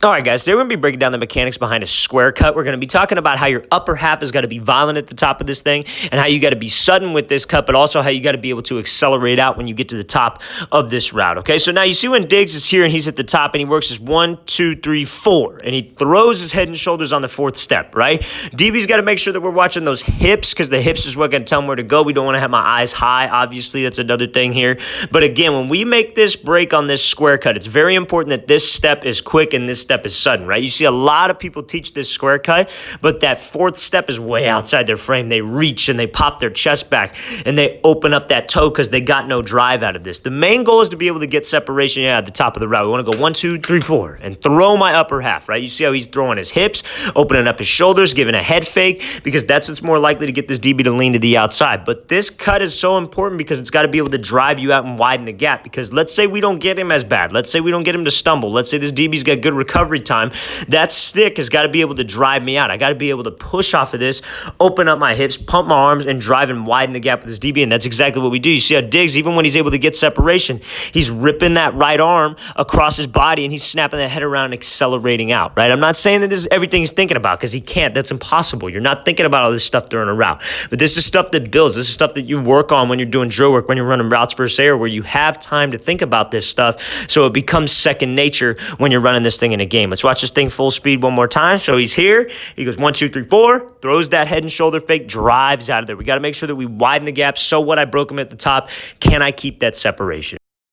All right, guys, today we're going to be breaking down the mechanics behind a square cut. We're going to be talking about how your upper half has got to be violent at the top of this thing and how you got to be sudden with this cut, but also how you got to be able to accelerate out when you get to the top of this route, okay? So now you see when Diggs is here and he's at the top and he works his 1, 2, 3, 4, and he throws his head and shoulders on the fourth step, right? DB's got to make sure that we're watching those hips because the hips is what going to tell him where to go. We don't want to have my eyes high, obviously. That's another thing here. But again, when we make this break on this square cut, it's very important that this step is quick and this step is sudden, right? You see a lot of people teach this square cut, but that fourth step is way outside their frame. They reach and they pop their chest back and they open up that toe because they got no drive out of this. The main goal is to be able to get separation at the top of the route. We want to go 1, 2, 3, 4 and throw my upper half, right? You see how he's throwing his hips, opening up his shoulders, giving a head fake because that's what's more likely to get this DB to lean to the outside. But this cut is so important because it's got to be able to drive you out and widen the gap because let's say we don't get him as bad. Let's say we don't get him to stumble. Let's say this DB's got good recovery time. That stick has got to be able to drive me out. I got to be able to push off of this, open up my hips, pump my arms, and drive and widen the gap with this DB, and that's exactly what we do. You see how Diggs, even when he's able to get separation, he's ripping that right arm across his body, and he's snapping that head around and accelerating out, right? I'm not saying that this is everything he's thinking about because he can't. That's impossible. You're not thinking about all this stuff during a route, but this is stuff that builds. This is stuff that you work on when you're doing drill work, when you're running routes versus air, where you have time to think about this stuff, so it becomes second nature when you're running this thing in a game. Let's watch this thing full speed one more time. So he's here. He goes 1, 2, 3, 4, throws that head and shoulder fake, drives out of there. We got to make sure that we widen the gap. So what? I broke him at the top. Can I keep that separation?